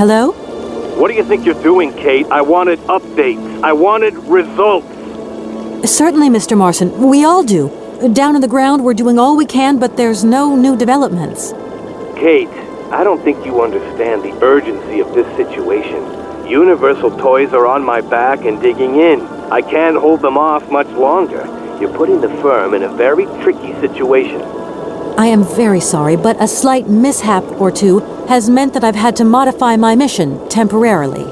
Hello? What do you think you're doing, Kate? I wanted updates. I wanted results. Certainly, Mr. Marson. We all do. Down on the ground, we're doing all we can, but there's no new developments. Kate, I don't think you understand the urgency of this situation. Universal Toys are on my back and digging in. I can't hold them off much longer. You're putting the firm in a very tricky situation. I am very sorry, but a slight mishap or two has meant that I've had to modify my mission temporarily.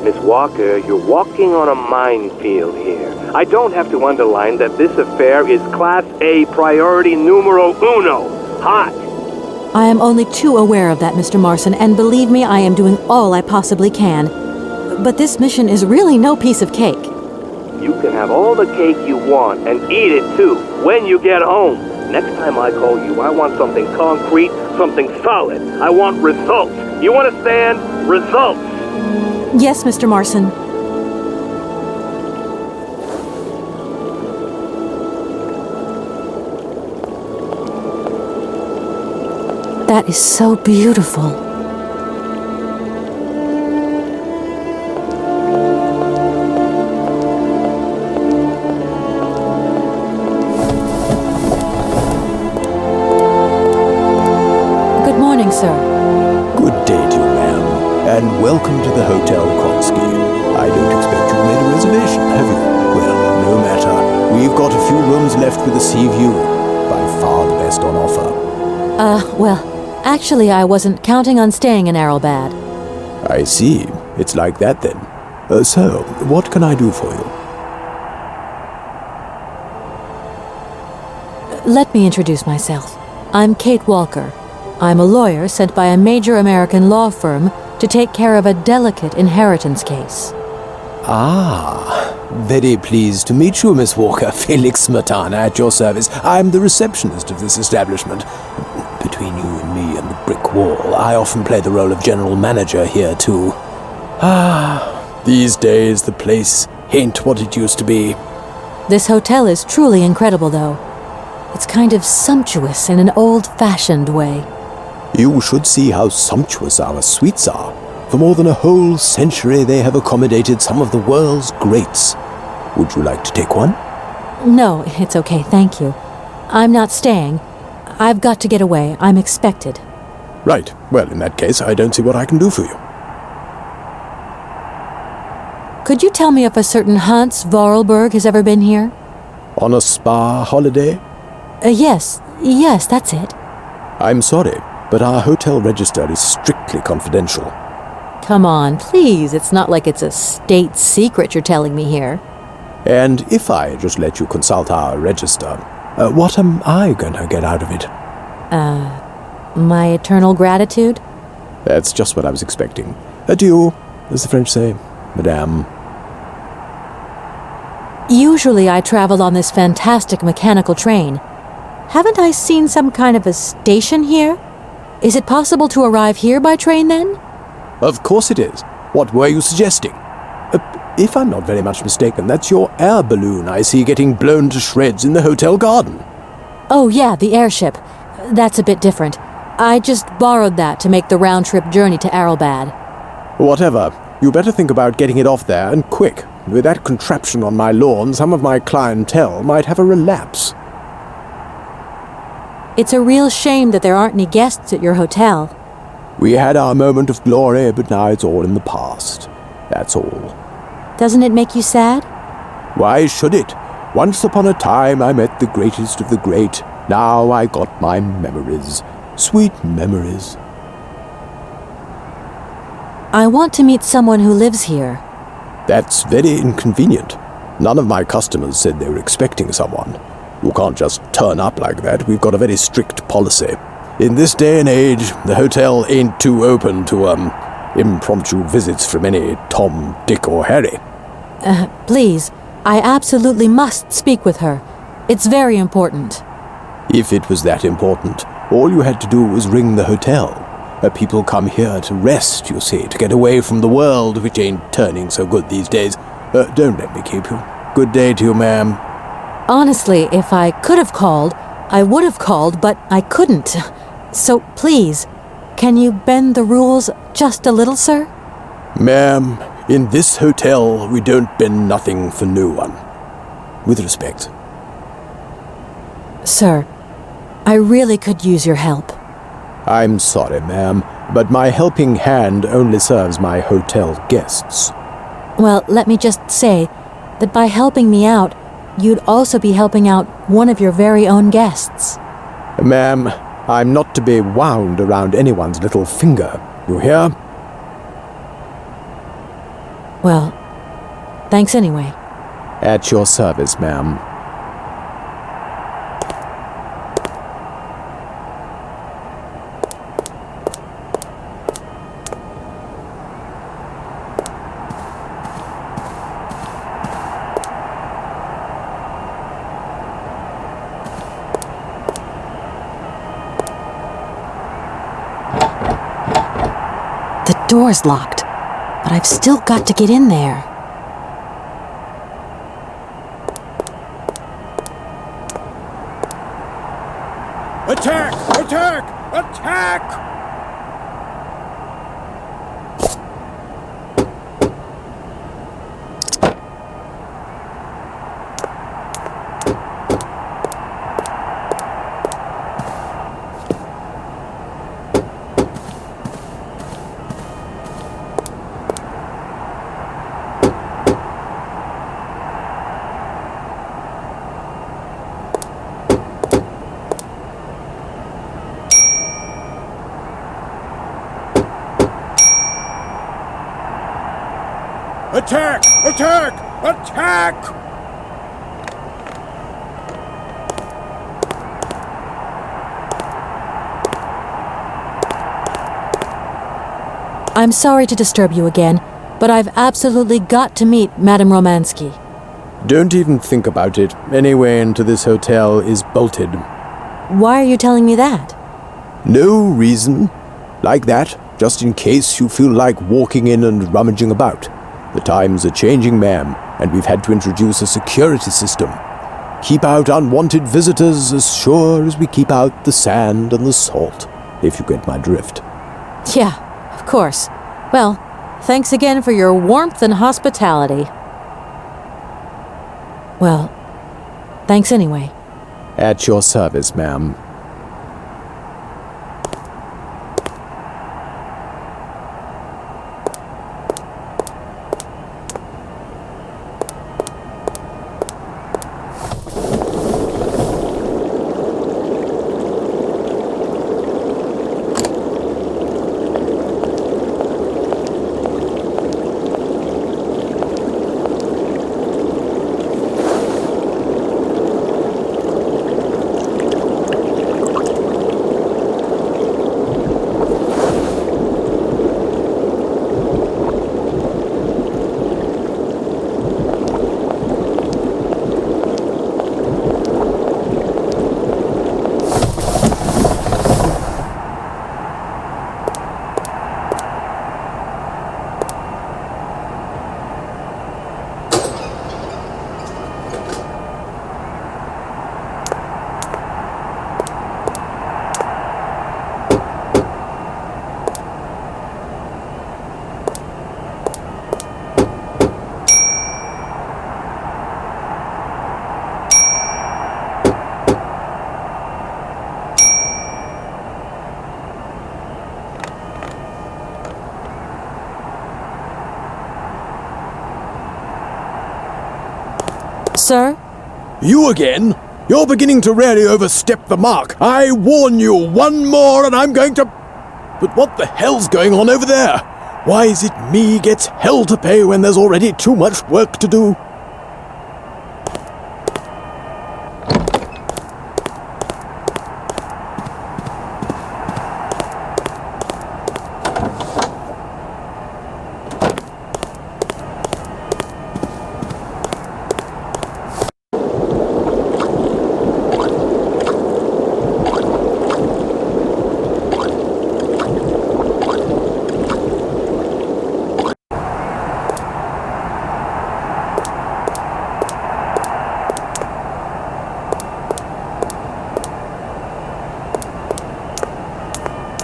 Miss Walker, you're walking on a minefield here. I don't have to underline that this affair is Class A priority numero uno. Hot! I am only too aware of that, Mr. Marson, and believe me, I am doing all I possibly can. But this mission is really no piece of cake. You can have all the cake you want and eat it too when you get home. Next time I call you, I want something concrete, something solid. I want results. You understand? Results! Yes, Mr. Marson. That is so beautiful. Good morning, sir. Good day to you, ma'am, and welcome to the Hotel Kronsky. I don't expect you've made a reservation, have you? Well, no matter. We've got a few rooms left with a sea view. By far the best on offer. Well, actually, I wasn't counting on staying in Aralbad. I see. It's like that, then. So, what can I do for you? Let me introduce myself. I'm Kate Walker. I'm a lawyer sent by a major American law firm to take care of a delicate inheritance case. Ah, very pleased to meet you, Miss Walker. Felix Smetana at your service. I'm the receptionist of this establishment. Between you and me and the brick wall, I often play the role of general manager here, too. These days the place ain't what it used to be. This hotel is truly incredible, though. It's kind of sumptuous in an old-fashioned way. You should see how sumptuous our suites are. For more than a whole century, they have accommodated some of the world's greats. Would you like to take one? No, it's okay, thank you. I'm not staying. I've got to get away. I'm expected. Right. Well, in that case, I don't see what I can do for you. Could you tell me if a certain Hans Vorarlberg has ever been here? On a spa holiday? Yes, that's it. I'm sorry, but our hotel register is strictly confidential. Come on, please. It's not like it's a state secret you're telling me here. And if I just let you consult our register, what am I going to get out of it? My eternal gratitude? That's just what I was expecting. Adieu, as the French say, madame. Usually I travel on this fantastic mechanical train. Haven't I seen some kind of a station here? Is it possible to arrive here by train, then? Of course it is. What were you suggesting? If I'm not very much mistaken, that's your air balloon I see getting blown to shreds in the hotel garden. Oh, yeah, the airship. That's a bit different. I just borrowed that to make the round-trip journey to Aralbad. Whatever. You better think about getting it off there, and quick. With that contraption on my lawn, some of my clientele might have a relapse. It's a real shame that there aren't any guests at your hotel. We had our moment of glory, but now it's all in the past. That's all. Doesn't it make you sad? Why should it? Once upon a time I met the greatest of the great. Now I got my memories. Sweet memories. I want to meet someone who lives here. That's very inconvenient. None of my customers said they were expecting someone. You can't just turn up like that. We've got a very strict policy. In this day and age, the hotel ain't too open to, impromptu visits from any Tom, Dick, or Harry. Please, I absolutely must speak with her. It's very important. If it was that important, all you had to do was ring the hotel. People come here to rest, you see, to get away from the world, which ain't turning so good these days. Don't let me keep you. Good day to you, ma'am. Honestly, if I could have called, I would have called, but I couldn't. So please, can you bend the rules just a little, sir? Ma'am, in this hotel, we don't bend nothing for no one. With respect. Sir, I really could use your help. I'm sorry, ma'am, but my helping hand only serves my hotel guests. Well, let me just say that by helping me out, you'd also be helping out one of your very own guests. Ma'am, I'm not to be wound around anyone's little finger. You hear? Well, thanks anyway. At your service, ma'am. The door's locked, but I've still got to get in there. Attack! Attack! Attack! Attack! Attack! Attack! I'm sorry to disturb you again, but I've absolutely got to meet Madame Romanski. Don't even think about it. Any way into this hotel is bolted. Why are you telling me that? No reason. Like that, just in case you feel like walking in and rummaging about. The times are changing, ma'am, and we've had to introduce a security system. Keep out unwanted visitors as sure as we keep out the sand and the salt, if you get my drift. Yeah, of course. Well, thanks again for your warmth and hospitality. Well, thanks anyway. At your service, ma'am. Sir? You again? You're beginning to really overstep the mark. I warn you, one more and I'm going to... But what the hell's going on over there? Why is it me gets hell to pay when there's already too much work to do?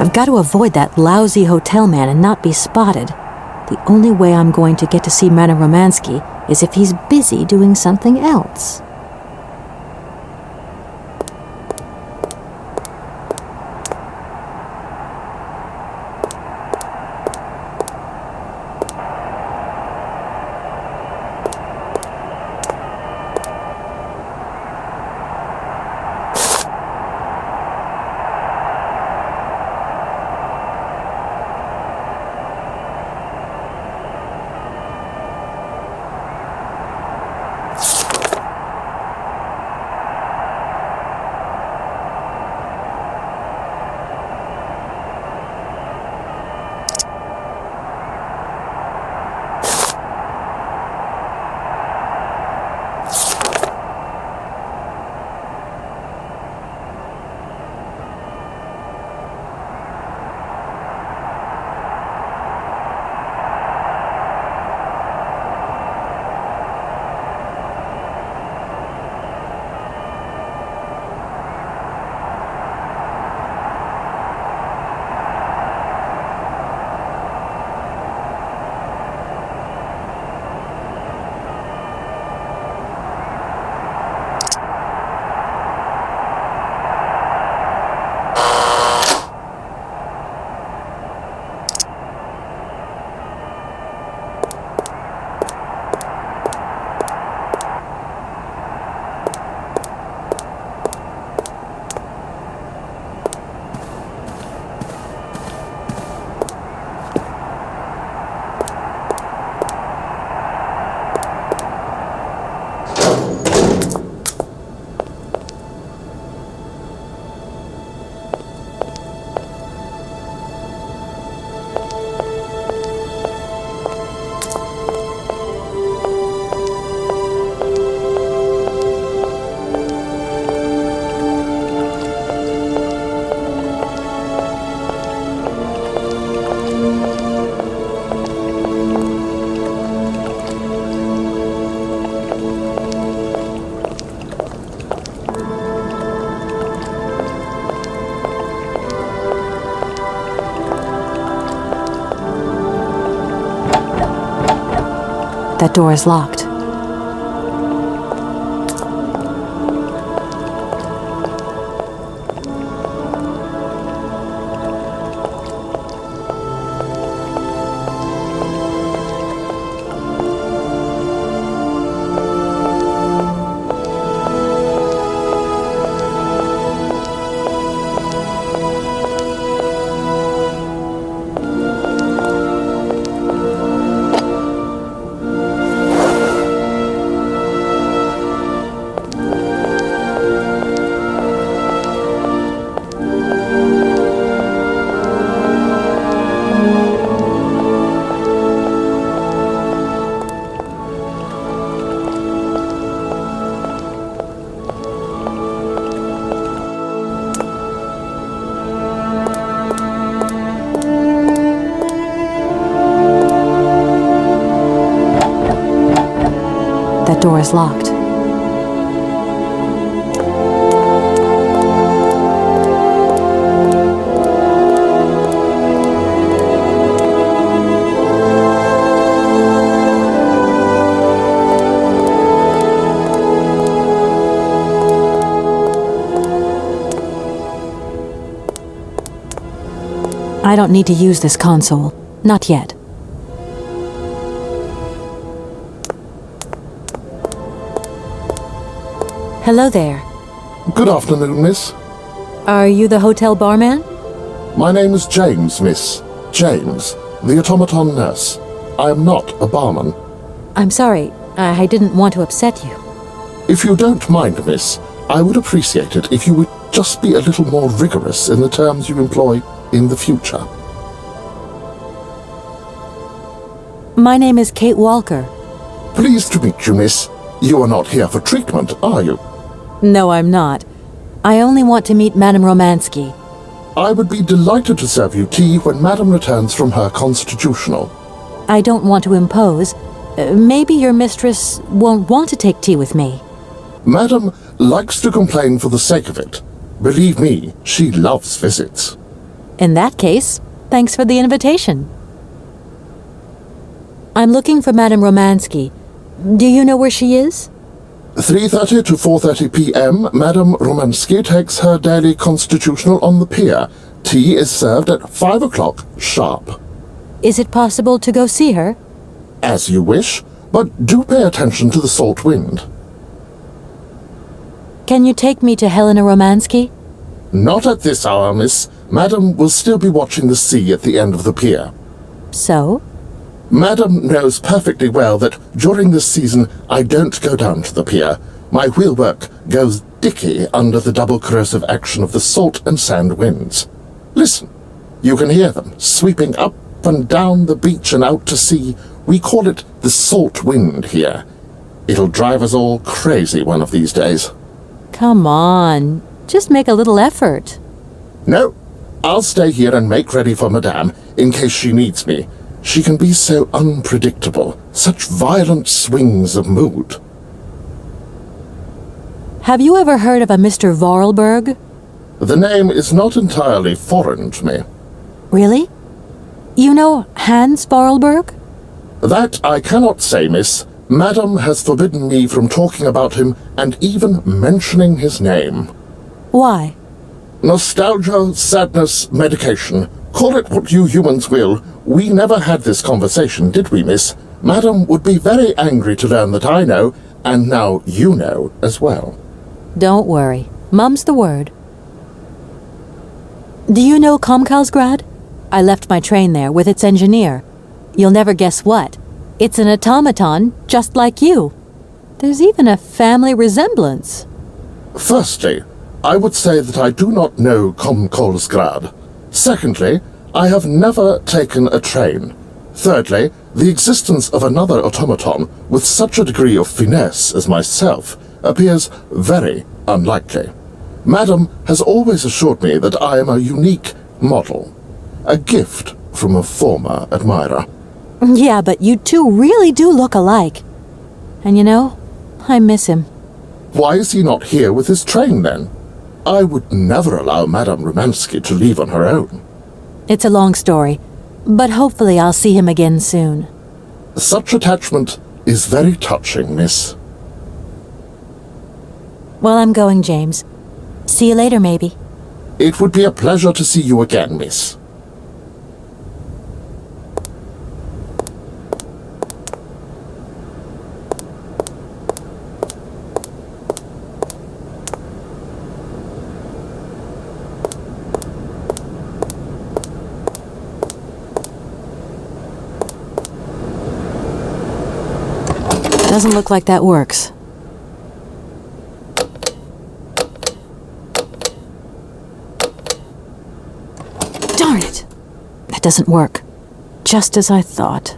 I've got to avoid that lousy hotel man and not be spotted. The only way I'm going to get to see Helena Romanski is if he's busy doing something else. That door is locked. That door is locked. I don't need to use this console. Not yet. Hello there. Good afternoon, miss. Are you the hotel barman? My name is James, miss. James, the automaton nurse. I am not a barman. I'm sorry. I didn't want to upset you. If you don't mind, miss, I would appreciate it if you would just be a little more rigorous in the terms you employ in the future. My name is Kate Walker. Pleased to meet you, miss. You are not here for treatment, are you? No, I'm not. I only want to meet Madame Romanski. I would be delighted to serve you tea when Madame returns from her constitutional. I don't want to impose. Maybe your mistress won't want to take tea with me. Madame likes to complain for the sake of it. Believe me, she loves visits. In that case, thanks for the invitation. I'm looking for Madame Romanski. Do you know where she is? 3:30 to 4:30 p.m., Madame Romanski takes her daily constitutional on the pier. Tea is served at 5 o'clock sharp. Is it possible to go see her? As you wish, but do pay attention to the salt wind. Can you take me to Helena Romanski? Not at this hour, miss. Madam will still be watching the sea at the end of the pier. So? Madam knows perfectly well that during this season I don't go down to the pier. My wheelwork goes dicky under the double corrosive action of the salt and sand winds. Listen, you can hear them sweeping up and down the beach and out to sea. We call it the salt wind here. It'll drive us all crazy one of these days. Come on, just make a little effort. No, I'll stay here and make ready for Madame in case she needs me. She can be so unpredictable, such violent swings of mood. Have you ever heard of a Mr. Vorarlberg? The name is not entirely foreign to me. Really? You know Hans Vorarlberg? That I cannot say, miss. Madam has forbidden me from talking about him and even mentioning his name. Why? Nostalgia, sadness, medication. Call it what you humans will. We never had this conversation, did we, miss? Madam would be very angry to learn that I know, and now you know as well. Don't worry. Mum's the word. Do you know Komkolzgrad? I left my train there with its engineer. You'll never guess what. It's an automaton, just like you. There's even a family resemblance. Firstly, I would say that I do not know Komkolzgrad. Secondly, I have never taken a train. Thirdly, the existence of another automaton with such a degree of finesse as myself appears very unlikely. Madam has always assured me that I am a unique model, a gift from a former admirer. Yeah, but you two really do look alike. And you know, I miss him. Why is he not here with his train, then? I would never allow Madame Romanski to leave on her own. It's a long story, but hopefully I'll see him again soon. Such attachment is very touching, miss. Well, I'm going, James. See you later, maybe. It would be a pleasure to see you again, miss. Doesn't look like that works. Darn it! That doesn't work. Just as I thought.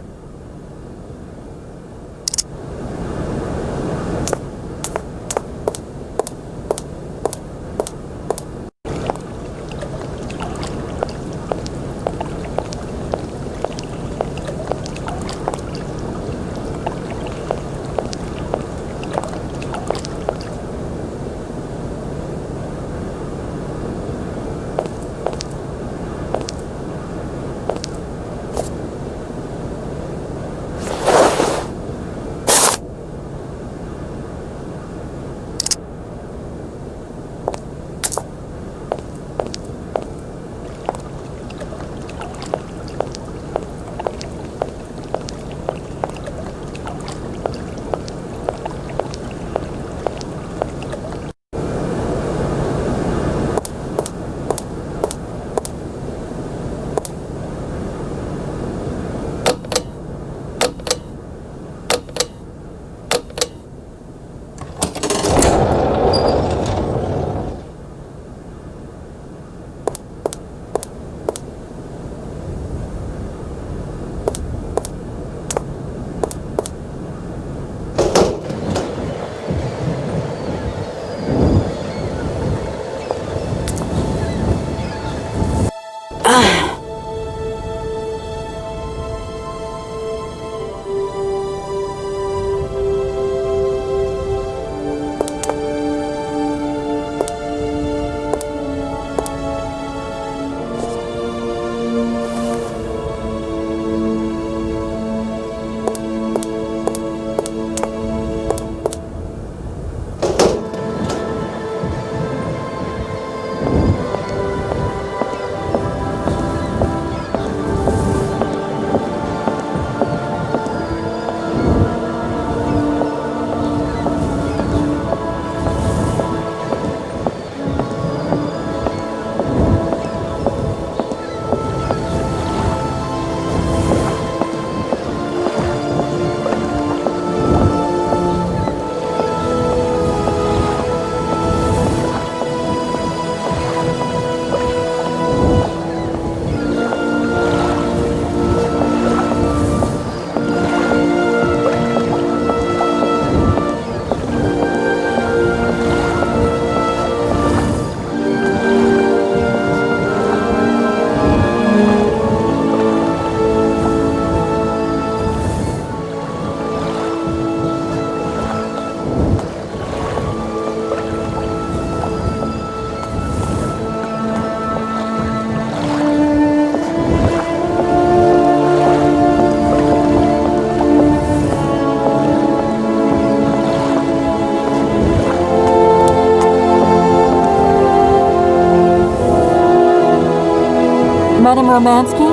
Madame Romanski?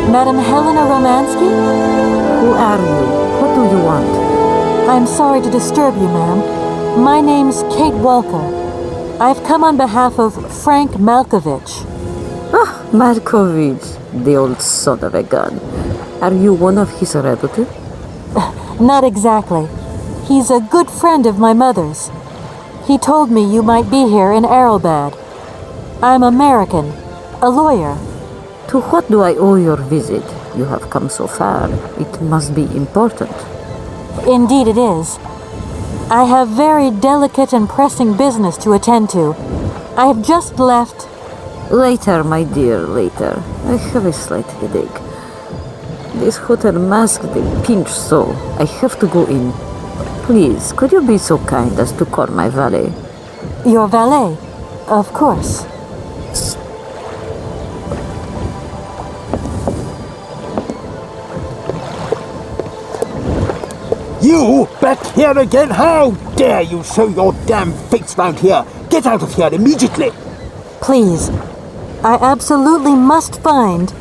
Madame Helena Romanski? Who are you? What do you want? I'm sorry to disturb you, ma'am. My name's Kate Walker. I've come on behalf of Frank Malkovich. Ah, Malkovich, the old son of a gun. Are you one of his relatives? Not exactly. He's a good friend of my mother's. He told me you might be here in Aralbad. I'm American, a lawyer. To what do I owe your visit? You have come so far. It must be important. Indeed it is. I have very delicate and pressing business to attend to. I have just left... Later, my dear, later. I have a slight headache. This hotel masked a pinch so I have to go in. Please, could you be so kind as to call my valet? Your valet? Of course. You back here again? How dare you show your damn face round here? Get out of here immediately! Please. I absolutely must find...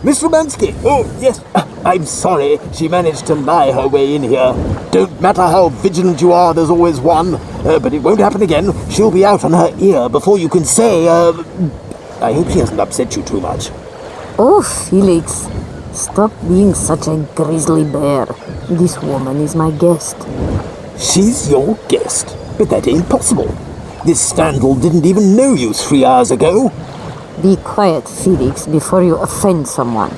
Miss Romanski! Oh, yes, I'm sorry. She managed to lie her way in here. Don't matter how vigilant you are, there's always one. But it won't happen again. She'll be out on her ear before you can say, I hope she hasn't upset you too much. Oh, Felix. Stop being such a grizzly bear. This woman is my guest. She's your guest? But that ain't possible. This vandal didn't even know you 3 hours ago. Be quiet, Felix, before you offend someone.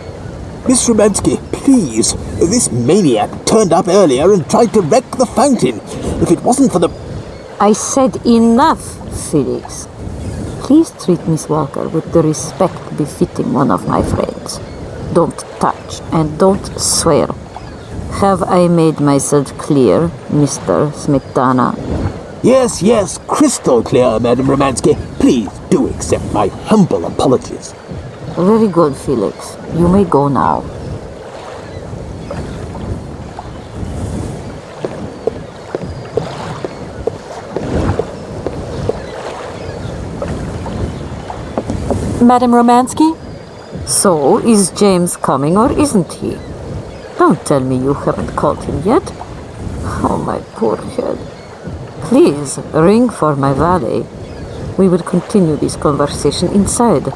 Miss Romanski, please. This maniac turned up earlier and tried to wreck the fountain. If it wasn't for the... I said enough, Felix. Please treat Miss Walker with the respect befitting one of my friends. Don't touch and don't swear. Have I made myself clear, Mr. Smetana? Yes, crystal clear, Madame Romanski. Please do accept my humble apologies. Very good, Felix. You may go now. Madame Romanski? So, is James coming or isn't he? Don't tell me you haven't called him yet. Oh, my poor head. Please, ring for my valet. We will continue this conversation inside.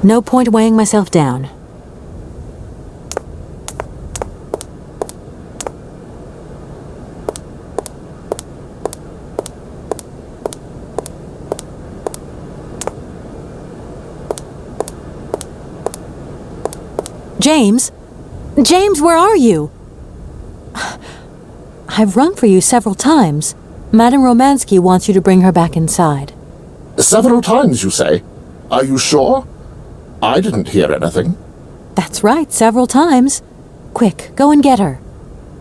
No point weighing myself down. James? James, where are you? I've rung for you several times. Madame Romanski wants you to bring her back inside. Several times, you say? Are you sure? I didn't hear anything. That's right, several times. Quick, go and get her.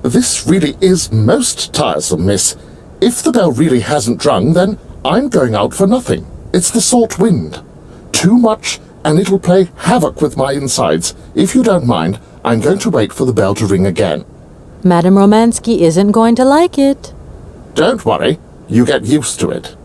This really is most tiresome, miss. If the bell really hasn't rung, then I'm going out for nothing. It's the salt wind. Too much, and it'll play havoc with my insides. If you don't mind, I'm going to wait for the bell to ring again. Madame Romanski isn't going to like it. Don't worry. You get used to it.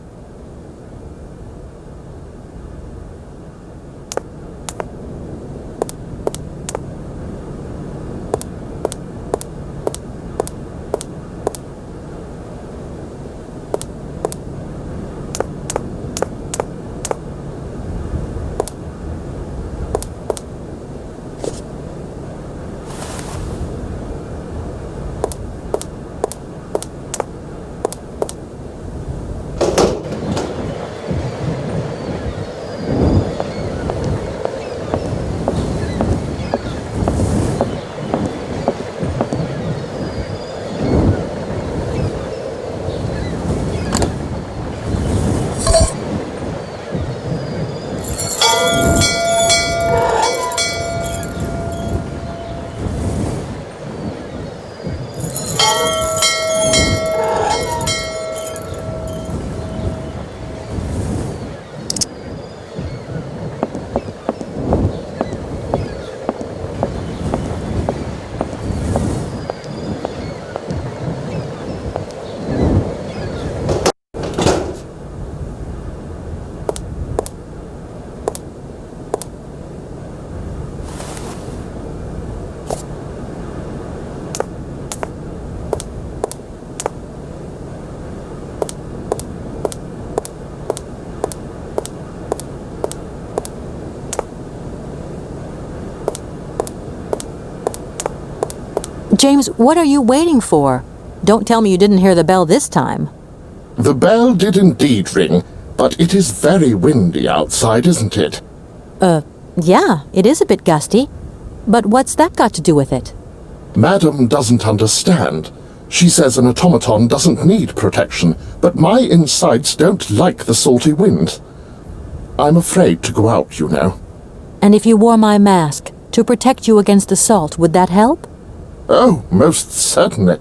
James, what are you waiting for? Don't tell me you didn't hear the bell this time. The bell did indeed ring, but it is very windy outside, isn't it? Yeah, it is a bit gusty. But what's that got to do with it? Madam doesn't understand. She says an automaton doesn't need protection, but my insides don't like the salty wind. I'm afraid to go out, you know. And if you wore my mask to protect you against the salt, would that help? Oh, most certainly.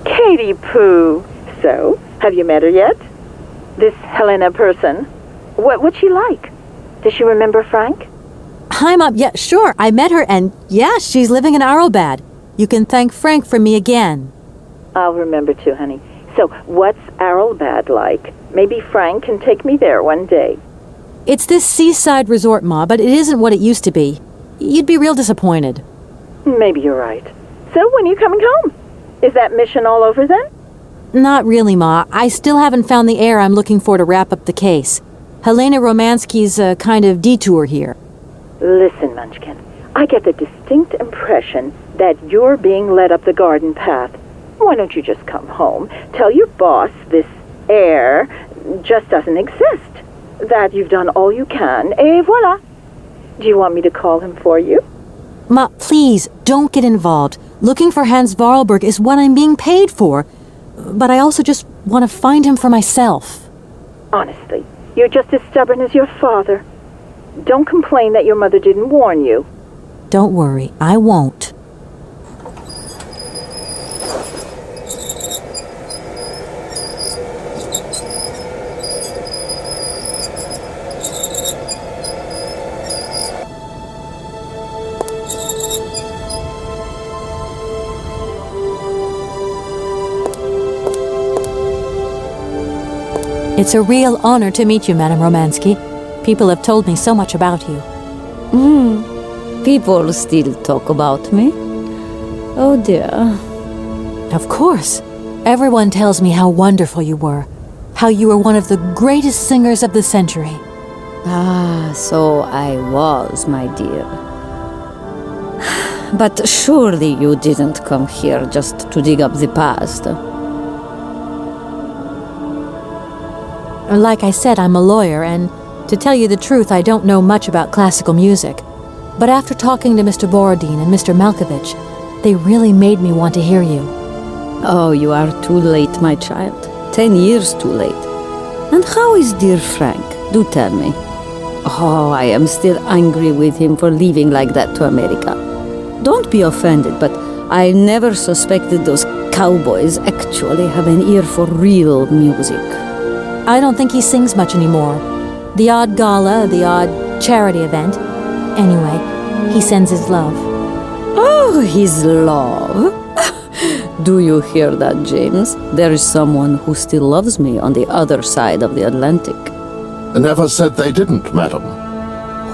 Katie Pooh. So, have you met her yet? This Helena person? What's she like? Does she remember Frank? Hi, Mom. Yeah, sure. I met her, and yeah, she's living in Aralbad. You can thank Frank for me again. I'll remember too, honey. So, what's Aralbad like? Maybe Frank can take me there one day. It's this seaside resort, Ma, but it isn't what it used to be. You'd be real disappointed. Maybe you're right. So, when are you coming home? Is that mission all over then? Not really, Ma. I still haven't found the heir I'm looking for to wrap up the case. Helena Romanski's a kind of detour here. Listen, Munchkin, I get the distinct impression that you're being led up the garden path. Why don't you just come home, tell your boss this heir just doesn't exist, that you've done all you can, et voila. Do you want me to call him for you? Ma, please, don't get involved. Looking for Hans Vorarlberg is what I'm being paid for. But I also just want to find him for myself. Honestly, you're just as stubborn as your father. Don't complain that your mother didn't warn you. Don't worry, I won't. It's a real honor to meet you, Madame Romanski. People have told me so much about you. People still talk about me? Oh dear. Of course. Everyone tells me how wonderful you were. How you were one of the greatest singers of the century. Ah, so I was, my dear. But surely you didn't come here just to dig up the past. Like I said, I'm a lawyer, and to tell you the truth, I don't know much about classical music. But after talking to Mr. Borodin and Mr. Malkovich, they really made me want to hear you. Oh, you are too late, my child. 10 years too late. And how is dear Frank? Do tell me. Oh, I am still angry with him for leaving like that to America. Don't be offended, but I never suspected those cowboys actually have an ear for real music. I don't think he sings much anymore. The odd gala, the odd charity event. Anyway, he sends his love. Oh, his love. Do you hear that, James? There is someone who still loves me on the other side of the Atlantic. Never said they didn't, madam.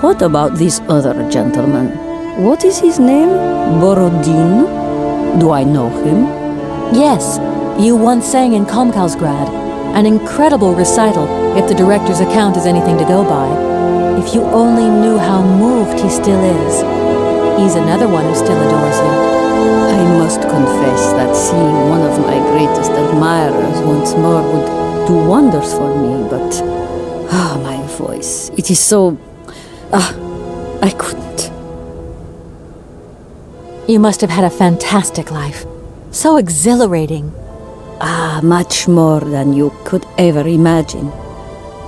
What about this other gentleman? What is his name? Borodin? Do I know him? Yes, you once sang in Komkolzgrad. An incredible recital, if the director's account is anything to go by. If you only knew how moved he still is. He's another one who still adores you. I must confess that seeing one of my greatest admirers once more would do wonders for me, but... my voice. It is so... I couldn't. You must have had a fantastic life. So exhilarating. Much more than you could ever imagine.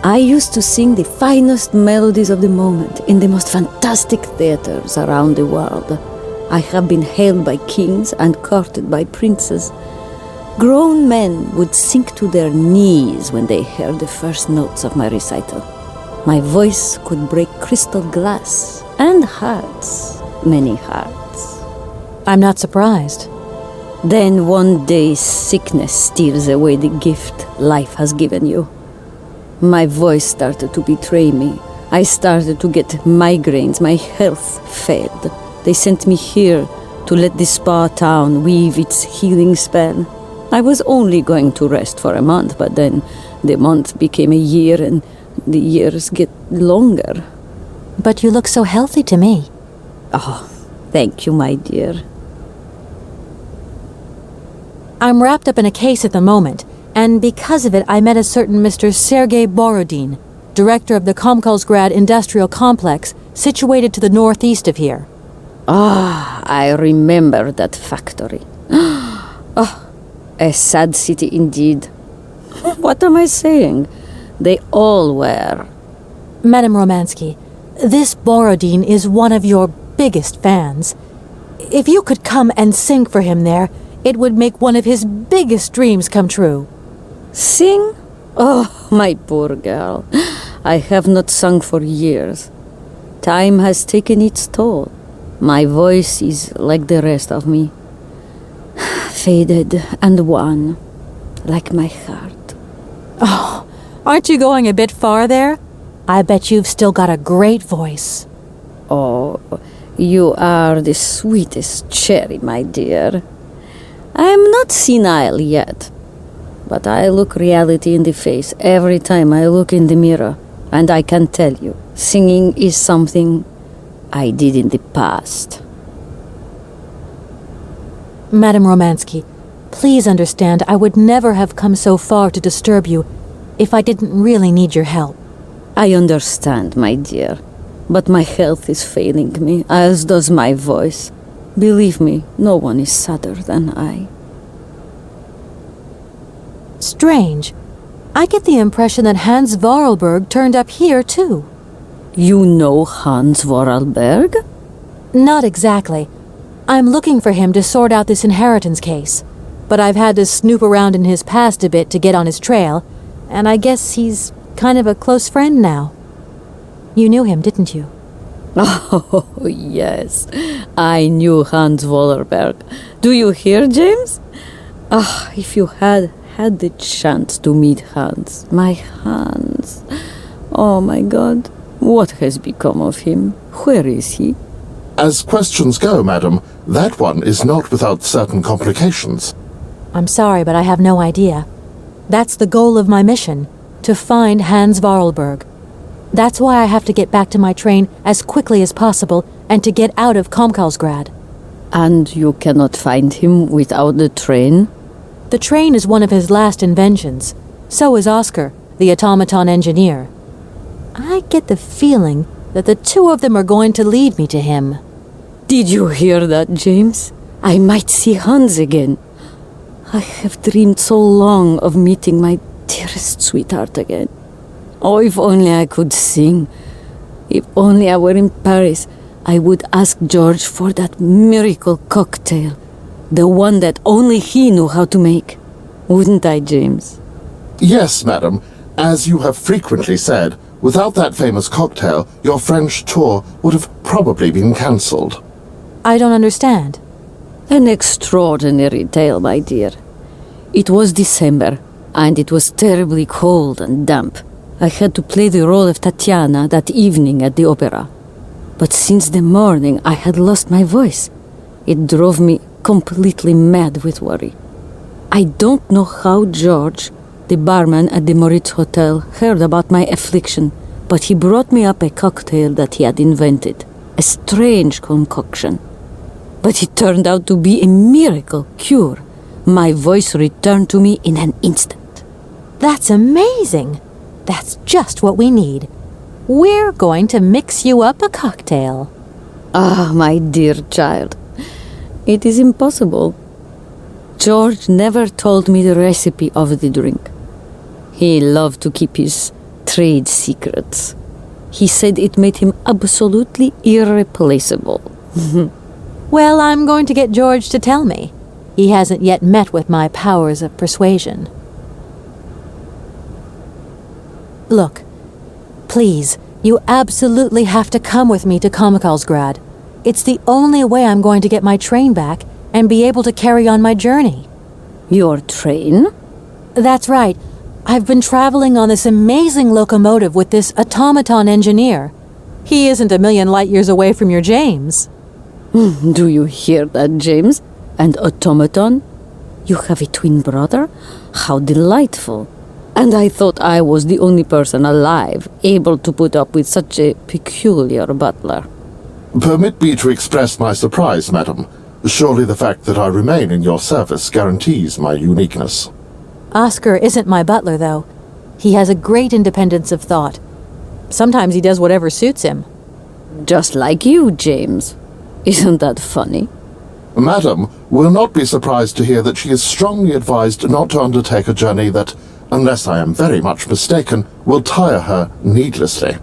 I used to sing the finest melodies of the moment in the most fantastic theaters around the world. I have been hailed by kings and courted by princes. Grown men would sink to their knees when they heard the first notes of my recital. My voice could break crystal glass and hearts, many hearts. I'm not surprised. Then one day sickness steals away the gift life has given you. My voice started to betray me. I started to get migraines. My health failed. They sent me here to let the spa town weave its healing spell. I was only going to rest for a month, but then the month became a year and the years get longer. But you look so healthy to me. Oh, thank you, my dear. I'm wrapped up in a case at the moment, and because of it I met a certain Mr. Sergei Borodin, director of the Komkolzgrad industrial complex, situated to the northeast of here. Ah, I remember that factory. Oh, a sad city indeed. What am I saying? They all were. Madame Romanski, this Borodin is one of your biggest fans. If you could come and sing for him there, it would make one of his biggest dreams come true. Sing? Oh, my poor girl. I have not sung for years. Time has taken its toll. My voice is like the rest of me. Faded and wan, like my heart. Oh, aren't you going a bit far there? I bet you've still got a great voice. Oh, you are the sweetest cherry, my dear. I am not senile yet, but I look reality in the face every time I look in the mirror, and I can tell you, singing is something I did in the past. Madame Romanski, please understand I would never have come so far to disturb you if I didn't really need your help. I understand, my dear, but my health is failing me, as does my voice. Believe me, no one is sadder than I. Strange. I get the impression that Hans Vorarlberg turned up here, too. You know Hans Vorarlberg? Not exactly. I'm looking for him to sort out this inheritance case. But I've had to snoop around in his past a bit to get on his trail, and I guess he's kind of a close friend now. You knew him, didn't you? Oh, yes. I knew Hans Vorarlberg. Do you hear, James? Ah, if you had the chance to meet Hans. My Hans. Oh, my God. What has become of him? Where is he? As questions go, madam, that one is not without certain complications. I'm sorry, but I have no idea. That's the goal of my mission, to find Hans Vorarlberg. That's why I have to get back to my train as quickly as possible and to get out of Komkolzgrad. And you cannot find him without the train? The train is one of his last inventions. So is Oscar, the automaton engineer. I get the feeling that the two of them are going to lead me to him. Did you hear that, James? I might see Hans again. I have dreamed so long of meeting my dearest sweetheart again. Oh, if only I could sing. If only I were in Paris, I would ask George for that miracle cocktail. The one that only he knew how to make. Wouldn't I, James? Yes, madam. As you have frequently said, without that famous cocktail, your French tour would have probably been cancelled. I don't understand. An extraordinary tale, my dear. It was December, and it was terribly cold and damp. I had to play the role of Tatiana that evening at the opera. But since the morning I had lost my voice. It drove me completely mad with worry. I don't know how George, the barman at the Meuritz Hotel, heard about my affliction, but he brought me up a cocktail that he had invented. A strange concoction. But it turned out to be a miracle cure. My voice returned to me in an instant. That's amazing. That's just what we need. We're going to mix you up a cocktail. Ah, my dear child. It is impossible. George never told me the recipe of the drink. He loved to keep his trade secrets. He said it made him absolutely irreplaceable. Well, I'm going to get George to tell me. He hasn't yet met with my powers of persuasion. Look, please, you absolutely have to come with me to Komkolzgrad. It's the only way I'm going to get my train back and be able to carry on my journey. Your train? That's right. I've been traveling on this amazing locomotive with this automaton engineer. He isn't a million light years away from your James. Do you hear that, James? And automaton? You have a twin brother? How delightful. And I thought I was the only person alive able to put up with such a peculiar butler. Permit me to express my surprise, madam. Surely the fact that I remain in your service guarantees my uniqueness. Oscar isn't my butler, though. He has a great independence of thought. Sometimes he does whatever suits him. Just like you, James. Isn't that funny? Madam will not be surprised to hear that she is strongly advised not to undertake a journey that, unless I am very much mistaken, will tire her needlessly.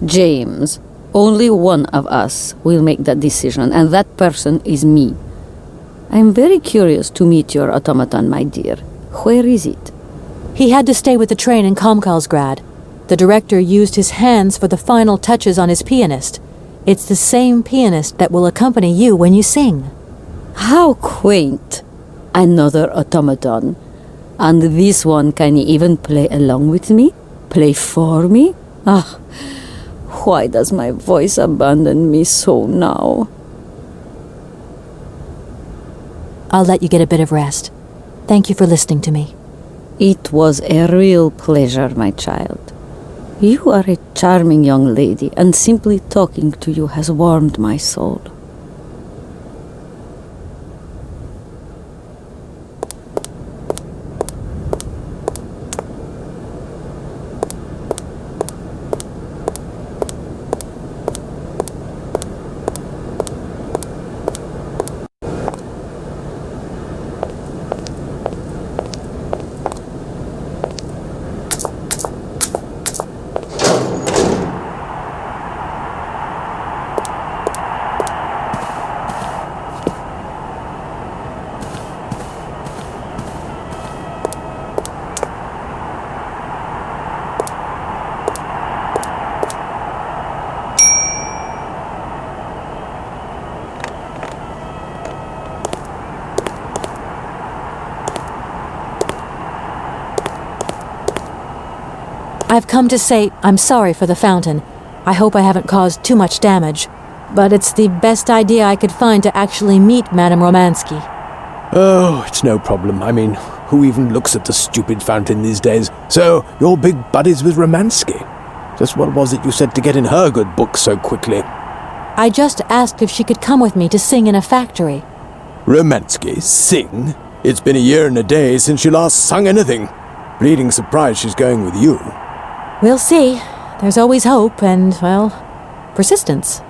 James, only one of us will make that decision, and that person is me. I'm very curious to meet your automaton, my dear. Where is it? He had to stay with the train in Komkolzgrad. The director used his hands for the final touches on his pianist. It's the same pianist that will accompany you when you sing. How quaint. Another automaton. And this one can even play along with me? Play for me? Ah, why does my voice abandon me so now? I'll let you get a bit of rest. Thank you for listening to me. It was a real pleasure, my child. You are a charming young lady, and simply talking to you has warmed my soul. I've come to say I'm sorry for the fountain. I hope I haven't caused too much damage. But it's the best idea I could find to actually meet Madame Romanski. Oh, it's no problem. I mean, who even looks at the stupid fountain these days? So, you're big buddies with Romanski. Just what was it you said to get in her good book so quickly? I just asked if she could come with me to sing in a factory. Romanski? Sing? It's been a year and a day since she last sung anything. Bleeding surprised she's going with you. We'll see. There's always hope and, well, persistence.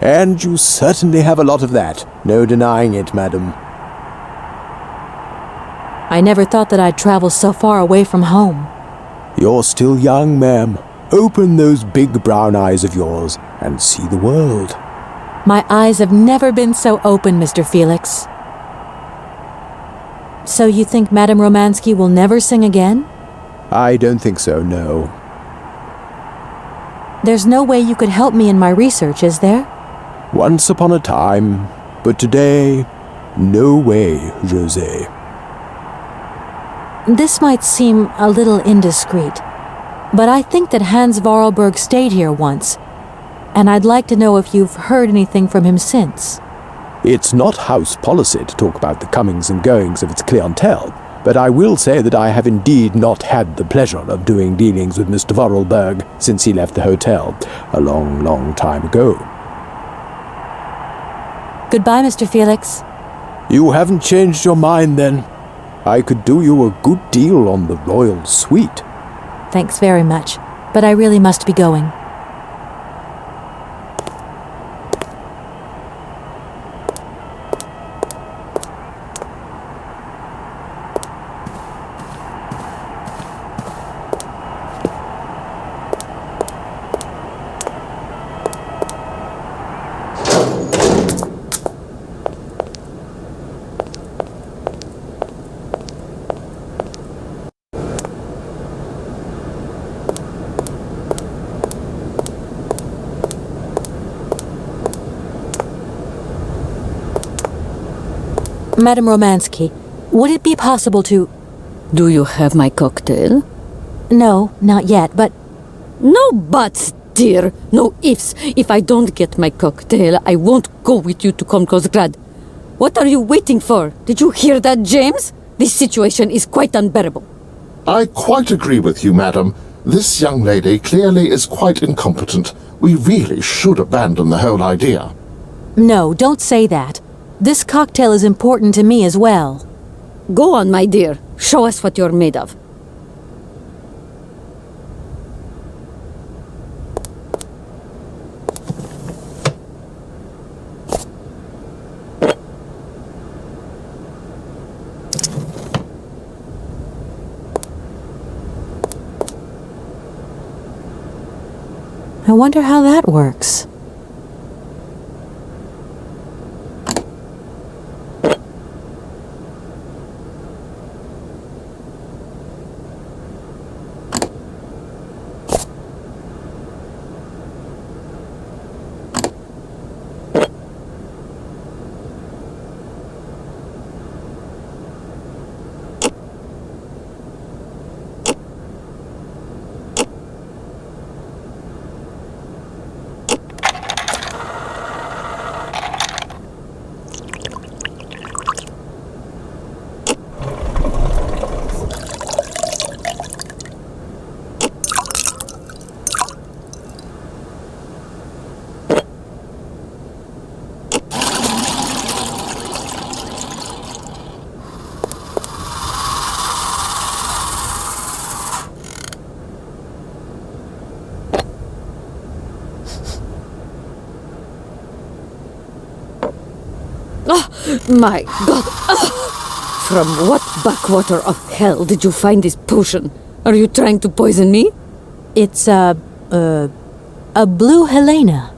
And you certainly have a lot of that. No denying it, madam. I never thought that I'd travel so far away from home. You're still young, ma'am. Open those big brown eyes of yours and see the world. My eyes have never been so open, Mr. Felix. So you think Madame Romanski will never sing again? I don't think so, no. There's no way you could help me in my research, is there? Once upon a time, but today, no way, José. This might seem a little indiscreet, but I think that Hans Vorarlberg stayed here once, and I'd like to know if you've heard anything from him since. It's not house policy to talk about the comings and goings of its clientele, but I will say that I have indeed not had the pleasure of doing dealings with Mr. Vorarlberg since he left the hotel a long, long time ago. Goodbye, Mr. Felix. You haven't changed your mind, then? I could do you a good deal on the royal suite. Thanks very much, but I really must be going. Madame Romanski, would it be possible to... Do you have my cocktail? No, not yet, but No buts, dear. No ifs. If I don't get my cocktail, I won't go with you to Komkolzgrad. What are you waiting for? Did you hear that, James? This situation is quite unbearable. I quite agree with you, madam. This young lady clearly is quite incompetent. We really should abandon the whole idea. no, don't say that. This cocktail is important to me as well. Go on, my dear. Show us what you're made of. I wonder how that works. My God! From what backwater of hell did you find this potion? Are you trying to poison me? It's a Blue Helena.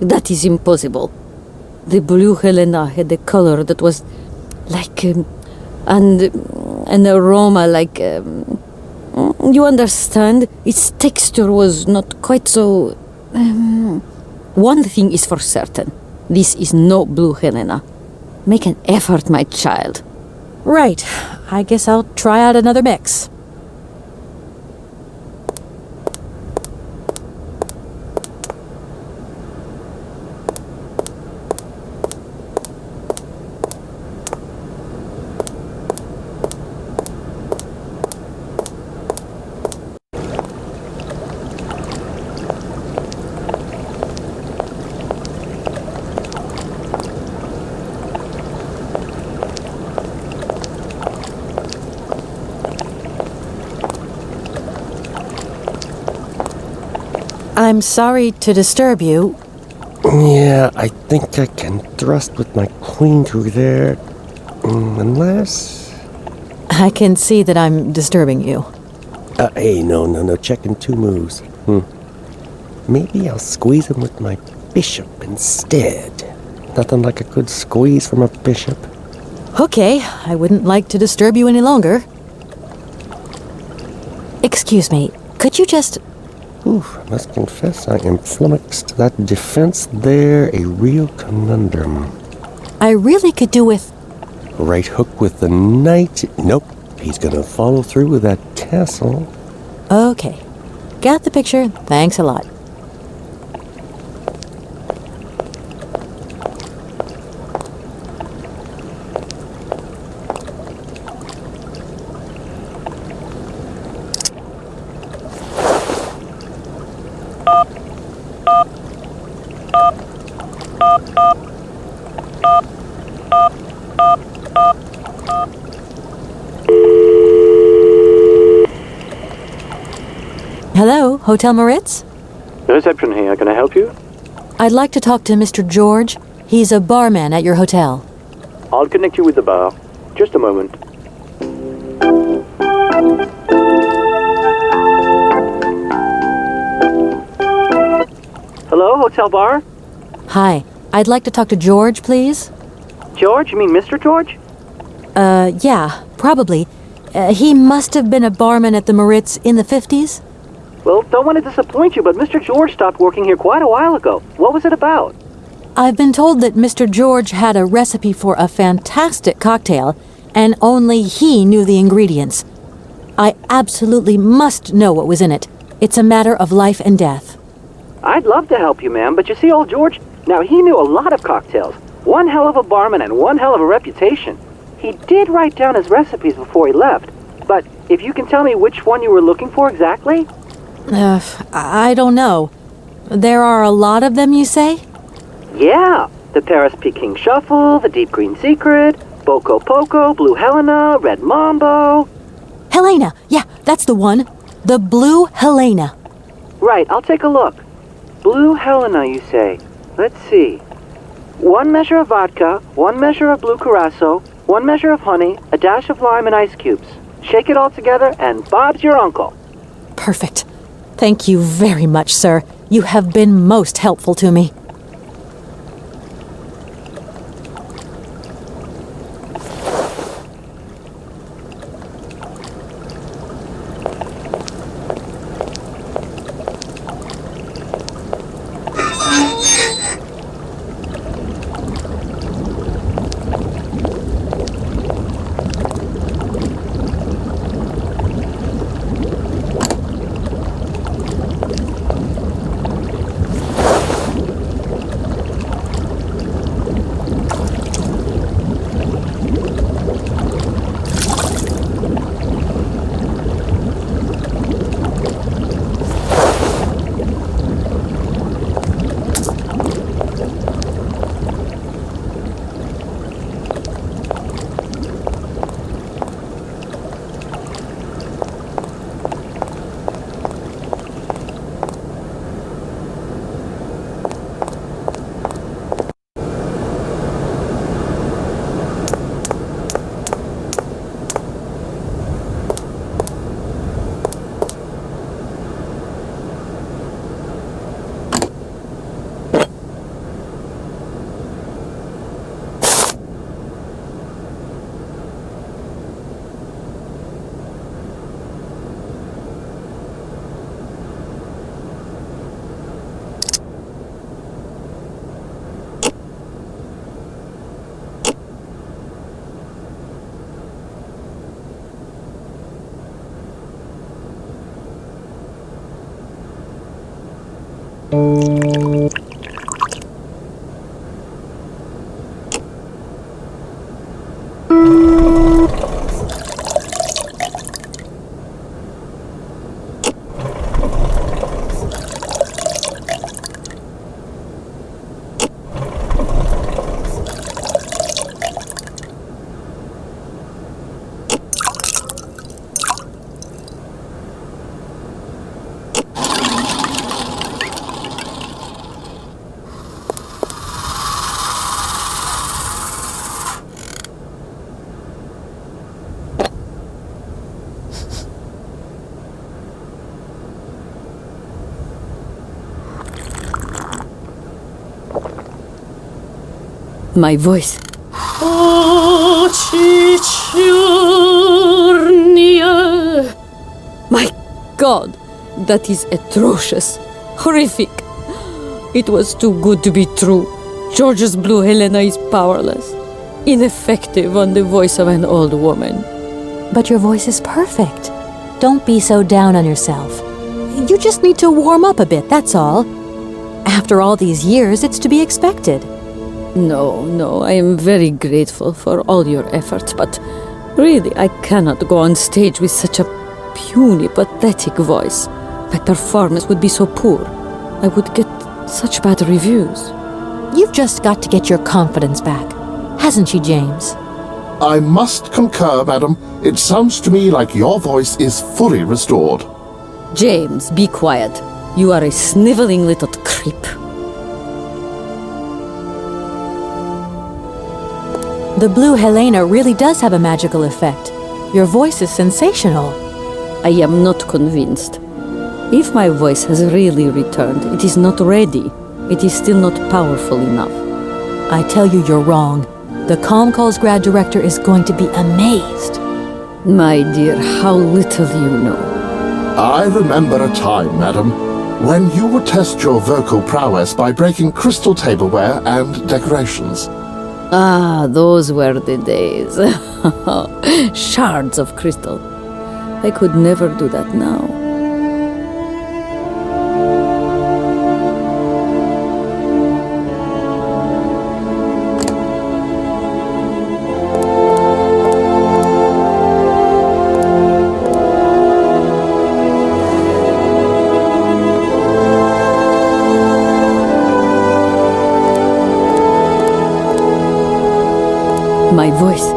That is impossible. The Blue Helena had a color that was like and an aroma like you understand? Its texture was not quite so. One thing is for certain: this is no Blue Helena. Make an effort, my child. Right. I guess I'll try out another mix. I'm sorry to disturb you. Yeah, I think I can thrust with my queen through there. Unless... I can see that I'm disturbing you. Hey, no, checking two moves. Maybe I'll squeeze him with my bishop instead. Nothing like a good squeeze from a bishop. Okay, I wouldn't like to disturb you any longer. Excuse me, could you just... I must confess I am flummoxed. That defense there, a real conundrum. I really could do with... Right hook with the knight. Nope, he's gonna follow through with that castle. Okay. Got the picture. Thanks a lot. Hello, Hotel Meuritz? The reception here. Can I help you? I'd like to talk to Mr. George. He's a barman at your hotel. I'll connect you with the bar. Just a moment. Hello, hotel bar? Hi, I'd like to talk to George, please. George? You mean Mr. George? Yeah, probably. He must have been a barman at the Meuritz in the 50s. Well, don't want to disappoint you, but Mr. George stopped working here quite a while ago. What was it about? I've been told that Mr. George had a recipe for a fantastic cocktail, and only he knew the ingredients. I absolutely must know what was in it. It's a matter of life and death. I'd love to help you, ma'am, but you see, old George, now he knew a lot of cocktails. One hell of a barman and one hell of a reputation. He did write down his recipes before he left. But if you can tell me which one you were looking for exactly? I don't know. There are a lot of them, you say? Yeah. The Paris Peking Shuffle, the Deep Green Secret, Boko Poco, Blue Helena, Red Mambo. Helena! Yeah, that's the one. The Blue Helena. Right, I'll take a look. Blue Helena, you say? Let's see. 1 measure of vodka, 1 measure of blue curacao, 1 measure of honey, a dash of lime and ice cubes. Shake it all together, and Bob's your uncle. Perfect. Thank you very much, sir. You have been most helpful to me. My voice. My God, that is atrocious, horrific. It was too good to be true. George's Blue Helena is powerless, ineffective on the voice of an old woman. But your voice is perfect. Don't be so down on yourself. You just need to warm up a bit, that's all. After all these years, it's to be expected. No, I am very grateful for all your efforts, but really I cannot go on stage with such a puny, pathetic voice. My performance would be so poor. I would get such bad reviews. You've just got to get your confidence back. Hasn't she, James? I must concur, madam. It sounds to me like your voice is fully restored. James, be quiet. You are a sniveling little creep. The Blue Helena really does have a magical effect. Your voice is sensational. I am not convinced. If my voice has really returned, it is not ready. It is still not powerful enough. I tell you, you're wrong. The Komkolzgrad director is going to be amazed. My dear, how little you know. I remember a time, madam, when you would test your vocal prowess by breaking crystal tableware and decorations. Ah, those were the days. Shards of crystal. I could never do that now. My voice.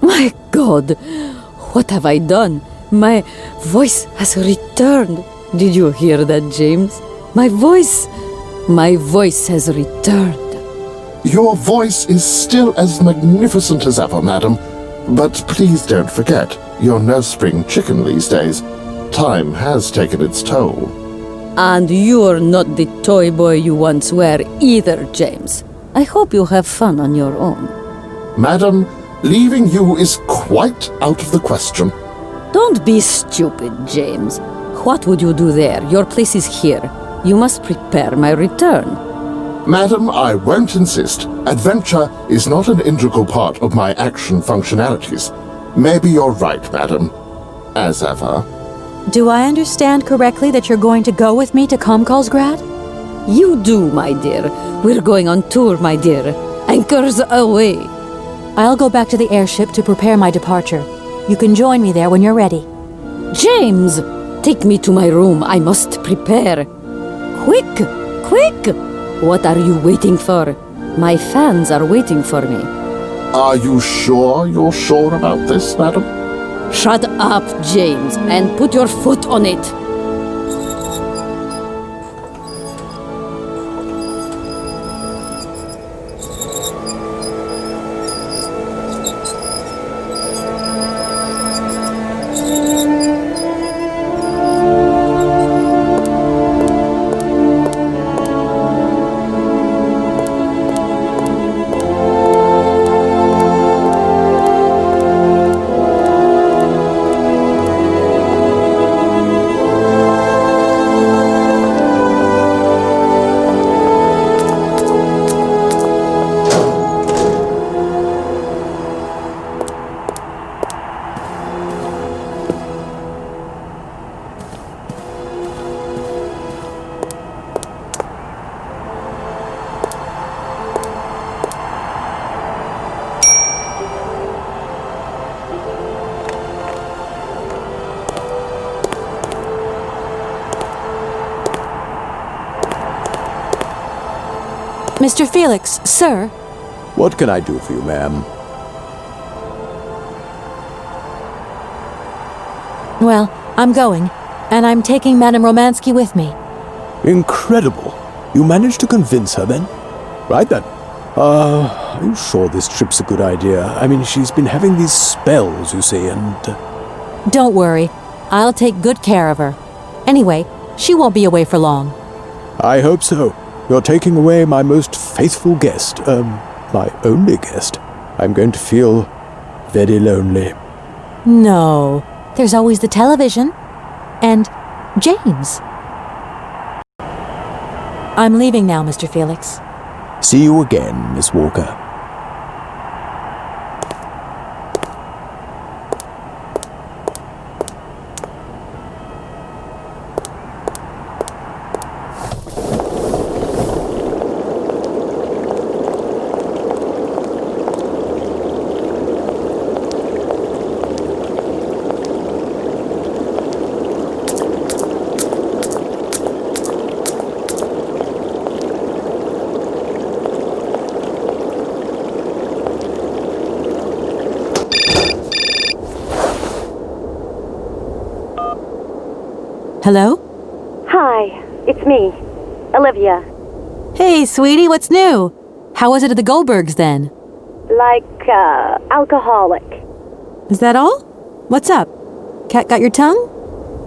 My God, what have I done? My voice has returned. Did you hear that, James? My voice has returned. Your voice is still as magnificent as ever, madam. But please don't forget, you're no spring chicken these days. Time has taken its toll. And you're not the toy boy you once were either, James. I hope you have fun on your own. Madam, leaving you is quite out of the question. Don't be stupid, James. What would you do there? Your place is here. You must prepare my return. Madam, I won't insist. Adventure is not an integral part of my action functionalities. Maybe you're right, madam. As ever. Do I understand correctly that you're going to go with me to Komkolzgrad? You do, my dear. We're going on tour, my dear. Anchors away. I'll go back to the airship to prepare my departure. You can join me there when you're ready. James! Take me to my room. I must prepare. Quick! Quick! What are you waiting for? My fans are waiting for me. Are you sure you're sure about this, madam? Shut up, James, and put your foot on it. Mr. Felix, sir. What can I do for you, ma'am? Well, I'm going, and I'm taking Madame Romanski with me. Incredible. You managed to convince her, then? Right then. Are you sure this trip's a good idea? I mean, she's been having these spells, you see, and... Don't worry. I'll take good care of her. Anyway, she won't be away for long. I hope so. You're taking away my most faithful guest. My only guest. I'm going to feel very lonely. No. There's always the television. And James. I'm leaving now, Mr. Felix. See you again, Miss Walker. Hello? Hi, it's me, Olivia. Hey, sweetie, what's new? How was it at the Goldbergs, then? Like, alcoholic. Is that all? What's up? Cat got your tongue?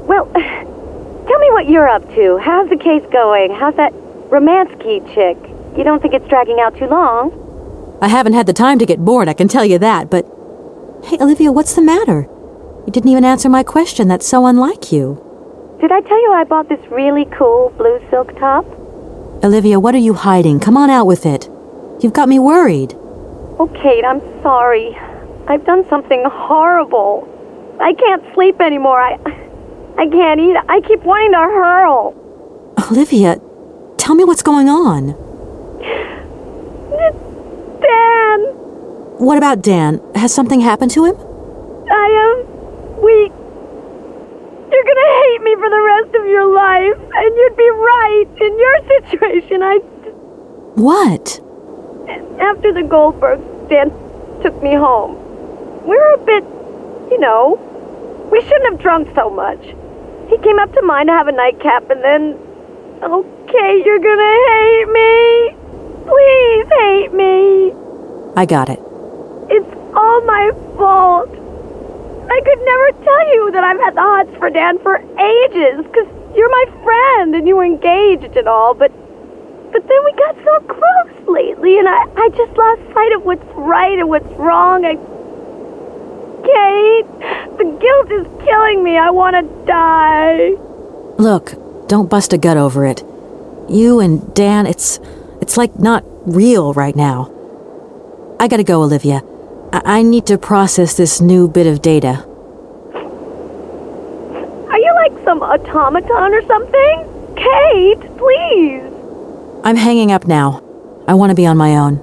Well, tell me what you're up to. How's the case going? How's that Romanski chick? You don't think it's dragging out too long? I haven't had the time to get bored, I can tell you that, but... Hey, Olivia, what's the matter? You didn't even answer my question. That's so unlike you. Did I tell you I bought this really cool blue silk top? Olivia, what are you hiding? Come on out with it. You've got me worried. Oh, Kate, I'm sorry. I've done something horrible. I can't sleep anymore. I can't eat. I keep wanting to hurl. Olivia, tell me what's going on. Dan! What about Dan? Has something happened to him? You're gonna hate me for the rest of your life, and you'd be right. In your situation, What? After the Goldbergs, Dan took me home. We were a bit, we shouldn't have drunk so much. He came up to mine to have a nightcap, and then... Okay, you're gonna hate me. Please hate me. I got it. It's all my fault. I could never tell you that I've had the hots for Dan for ages, because you're my friend and you were engaged and all, but then we got so close lately, and I just lost sight of what's right and what's wrong. Kate, the guilt is killing me. I want to die. Look, don't bust a gut over it. You and Dan, it's like not real right now. I gotta go, Olivia. I need to process this new bit of data. Are you like some automaton or something? Kate, please. I'm hanging up now. I want to be on my own.